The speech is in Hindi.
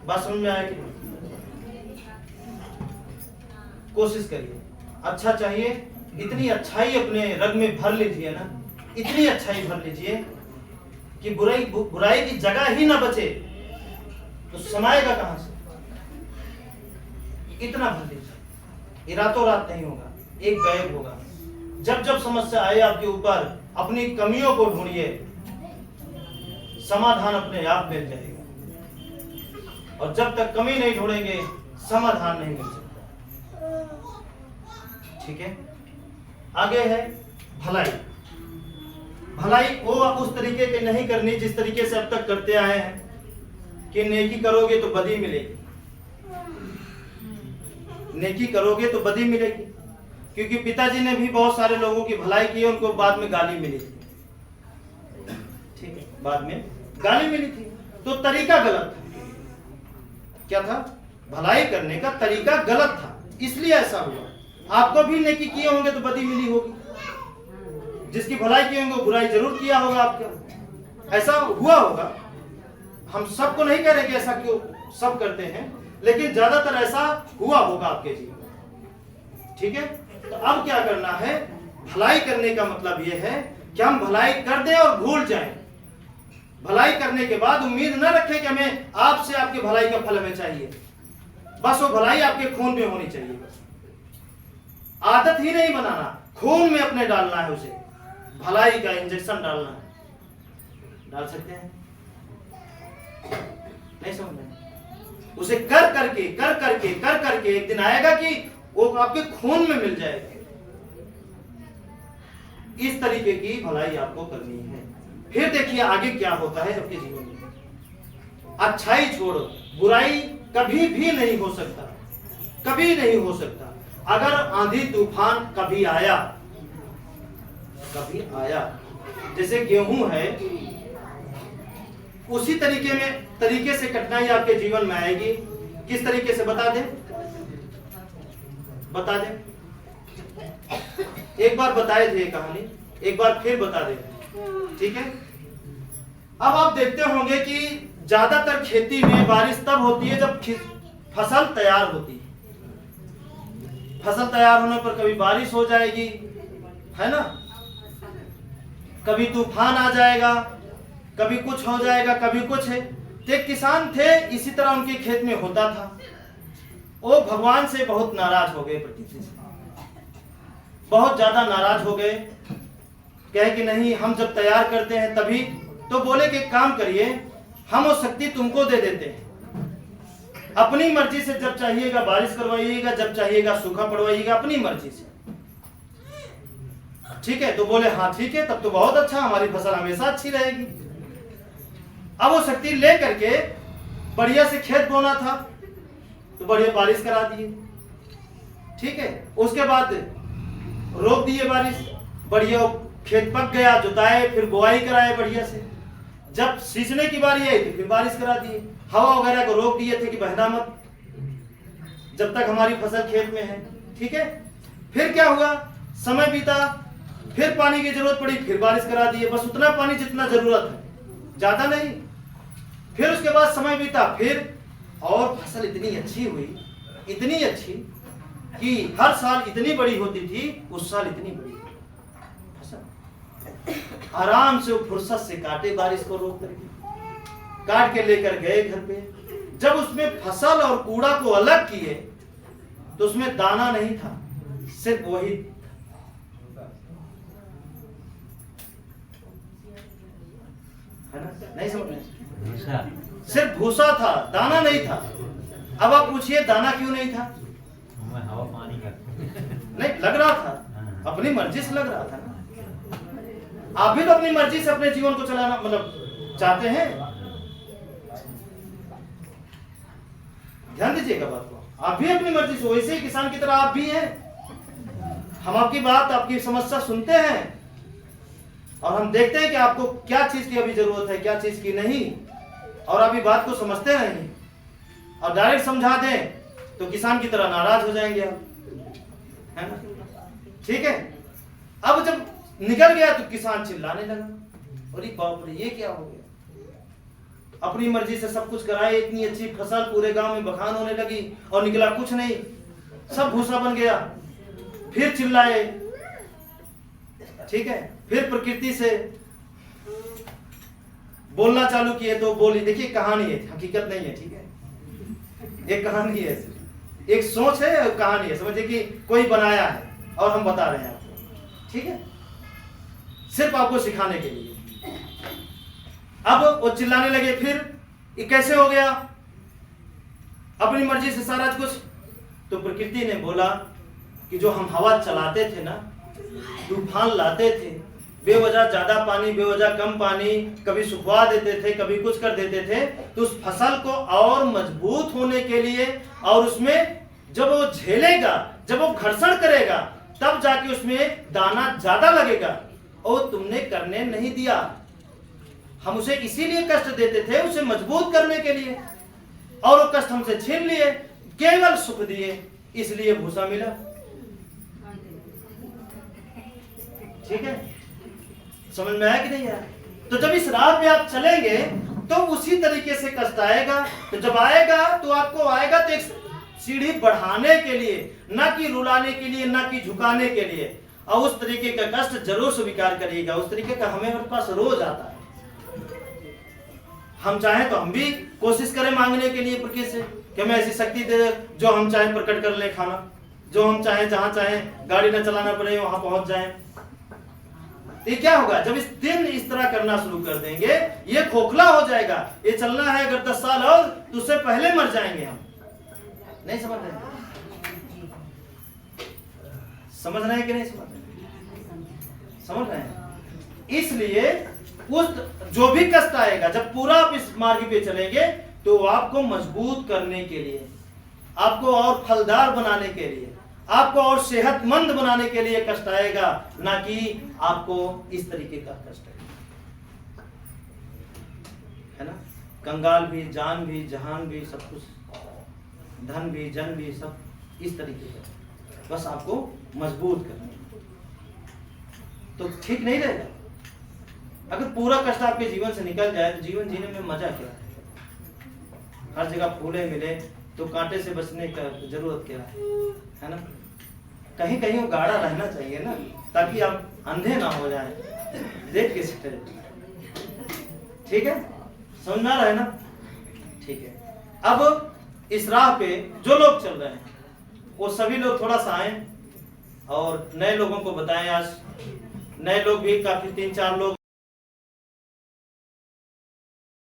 बात समझ में आया कि कोशिश करिए, अच्छा चाहिए, इतनी अच्छाई अपने रग में भर लीजिए ना, इतनी अच्छाई भर लीजिए कि बुराई की जगह ही ना बचे, तो समाएगा कहां से? इतना भर लीजिए, ये रातों रात नहीं होगा, एक बैग होगा। जब जब समस्या आए आपके ऊपर, अपनी कमियों को ढूंढिए, समाधान अपने आप मिल जाएगा। और जब तक कमी नहीं ढूंढेंगे, समाधान नहीं मिल सकता। ठीक है, आगे है भलाई। भलाई वो उस तरीके की नहीं करनी जिस तरीके से अब तक करते आए हैं कि नेकी करोगे तो बदी मिलेगी, नेकी करोगे तो बदी मिलेगी। क्योंकि पिताजी ने भी बहुत सारे लोगों की भलाई की, उनको बाद में गाली मिली थी। ठीक है, बाद में गाली मिली थी, तो तरीका गलत था। क्या था? भलाई करने का तरीका गलत था, इसलिए ऐसा हुआ। आपको भी नेकी किए होंगे तो बदी मिली होगी, जिसकी भलाई किए होंगे बुराई जरूर किया होगा आपका, ऐसा हुआ होगा। हम सबको नहीं कह रहे कि ऐसा क्यों सब करते हैं, लेकिन ज्यादातर ऐसा हुआ होगा आपके जीवन में। ठीक है, तो अब क्या करना है? भलाई करने का मतलब यह है कि हम भलाई कर दें और भूल जाएं। भलाई करने के बाद उम्मीद न रखें कि हमें आपसे आपके भलाई का फल हमें चाहिए, बस वो भलाई आपके खून में होनी चाहिए। बस आदत ही नहीं बनाना, खून में अपने डालना है, उसे भलाई का इंजेक्शन डालना है। डाल सकते हैं? नहीं समझ रहे? उसे कर करके एक दिन आएगा कि वो आपके खून में मिल जाएगा। इस तरीके की भलाई आपको करनी है। फिर देखिए आगे क्या होता है आपके जीवन में। अच्छाई छोड़ो, बुराई कभी भी नहीं हो सकता, कभी नहीं हो सकता। अगर आंधी तूफान कभी आया, जैसे गेहूं है, उसी तरीके से कठिनाई आपके जीवन में आएगी। किस तरीके से? बता दें। एक बार बताए थे कहानी, एक बार फिर बता दें। ठीक है, अब आप देखते होंगे कि ज्यादातर खेती में बारिश तब होती है जब फसल तैयार होती है। फसल तैयार होने पर कभी बारिश हो जाएगी, है ना, कभी तूफान आ जाएगा, कभी कुछ हो जाएगा, कभी कुछ है। तो एक किसान थे, इसी तरह उनके खेत में होता था। वो भगवान से बहुत नाराज हो गए, प्रकृति से बहुत ज्यादा नाराज हो गए। कहे कि नहीं, हम जब तैयार करते हैं तभी। तो बोले कि काम करिए, हम वो शक्ति तुमको दे देते हैं, अपनी मर्जी से जब चाहिएगा बारिश करवाइएगा, जब चाहिएगा सूखा पड़वाइएगा, अपनी मर्जी से। ठीक है, तो बोले हाँ ठीक है, तब तो बहुत अच्छा, हमारी फसल हमेशा अच्छी रहेगी। अब वो शक्ति ले करके बढ़िया से खेत बोना था, तो बढ़िया बारिश करा दिए। ठीक है, उसके बाद रोक दिए बारिश, बढ़िया खेत पक गया, जुताए, फिर बुआई कराए बढ़िया से। जब सींचने की बारी आई तो फिर बारिश करा दिए। हवा वगैरह को रोक दिए थे कि बहना मत, जब तक हमारी फसल खेत में है। ठीक है, फिर क्या हुआ? समय बीता, फिर पानी की जरूरत पड़ी, फिर बारिश करा दिए, बस उतना पानी जितना जरूरत है, ज्यादा नहीं। फिर उसके बाद समय बीता, फिर और फसल इतनी अच्छी हुई, इतनी अच्छी कि हर साल इतनी बड़ी होती थी, उस साल इतनी बड़ी फसल। आराम से वो फुर्सत से काटे, बारिश को रोक करके काट के लेकर गए घर पे। जब उसमें फसल और कूड़ा को अलग किए तो उसमें दाना नहीं था, सिर्फ वही है ना, नहीं समझ रहे? सिर्फ भूसा था, दाना नहीं था। अब आप पूछिए दाना क्यों नहीं था? हवा पानी का नहीं लग रहा था, अपनी मर्जी से लग रहा था ना। आप भी तो अपनी मर्जी से अपने जीवन को चलाना मतलब चाहते हैं। ध्यान दीजिएगा बात को, आप भी अपनी मर्जी से, वैसे ही किसान की तरह आप भी हैं। हम आपकी बात, आपकी समस्या सुनते हैं और हम देखते हैं कि आपको क्या चीज की अभी जरूरत है, क्या चीज की नहीं, और अभी बात को समझते नहीं और डायरेक्ट समझा दें तो किसान की तरह नाराज हो जाएंगे आप, है ना। ठीक है, अब जब निकल गया तो किसान चिल्लाने लगा, अरे बाप रे ये क्या हो गया। अपनी मर्जी से सब कुछ कराए, इतनी अच्छी फसल पूरे गांव में बखान होने लगी और निकला कुछ नहीं, सब भूसा बन गया। फिर चिल्लाए, ठीक है, फिर प्रकृति से बोलना चालू किए तो बोली। देखिए कहानी है, हकीकत नहीं है, ठीक है, एक कहानी है, एक सोच है और कहानी है, समझिए कि कोई बनाया है और हम बता रहे हैं आपको, ठीक है, सिर्फ आपको सिखाने के लिए। अब वो चिल्लाने लगे, फिर ये कैसे हो गया, अपनी मर्जी से सारा कुछ। तो प्रकृति ने बोला कि जो हम हवा चलाते थे ना, तूफान लाते थे, बेवजह ज्यादा पानी, बेवजह कम पानी, कभी सुखवा देते थे, कभी कुछ कर देते थे, तो उस फसल को और मजबूत होने के लिए और उसमें जब वो झेलेगा, जब वो घर्षण करेगा, तब जाके उसमें दाना ज्यादा लगेगा, और तुमने करने नहीं दिया। हम उसे इसीलिए कष्ट देते थे, उसे मजबूत करने के लिए, और वो कष्ट हमसे छीन लिए, केवल सुख दिए, इसलिए भूसा मिला। ठीक है, समझ में आया कि नहीं आया? तो जब इस राह पे आप चलेंगे तो उसी तरीके से कष्ट आएगा। तो जब आएगा तो आपको आएगा तो एक सीढ़ी बढ़ाने के लिए, ना कि रुलाने के लिए, ना कि झुकाने के लिए। और उस तरीके का कष्ट जरूर स्वीकार करिएगा। उस तरीके का हमें हमारे पास रोज आता है। हम चाहें तो हम भी कोशिश करें मांगने के लिए प्रकृति से कि हमें ऐसी शक्ति दे जो हम चाहें प्रकट कर ले खाना, जो हम चाहें जहां चाहें गाड़ी न चलाना पड़े वहां पहुंच जाएं। ये क्या होगा, जब इस दिन इस तरह करना शुरू कर देंगे, ये खोखला हो जाएगा। ये चलना है अगर 10 साल और तो उससे पहले मर जाएंगे हम। नहीं समझ रहे, समझ रहे हैं कि नहीं समझ रहे? समझ रहे हैं। इसलिए उस जो भी कष्ट आएगा, जब पूरा आप इस मार्ग पे चलेंगे, तो आपको मजबूत करने के लिए, आपको और फलदार बनाने के लिए, आपको और सेहतमंद बनाने के लिए कष्ट आएगा, ना कि आपको इस तरीके का कष्ट आएगा, है ना। कंगाल भी, जान भी, जहान भी, सब कुछ, धन भी, जन भी, सब इस तरीके का, बस आपको मजबूत करना। तो ठीक नहीं रहेगा। अगर पूरा कष्ट आपके जीवन से निकल जाए तो जीवन जीने में मजा क्या है? हर जगह फूले मिले तो कांटे से बचने का जरूरत क्या है ना। कहीं कहीं वो गाढ़ा रहना चाहिए ना, ताकि आप अंधे ना हो जाएं देख के चले। ठीक है, समझ में आ रहा है ना? ठीक है। अब इस राह पे जो लोग चल रहे हैं वो सभी लोग थोड़ा सा आए और नए लोगों को बताएं। आज नए लोग भी काफी 3-4 लोग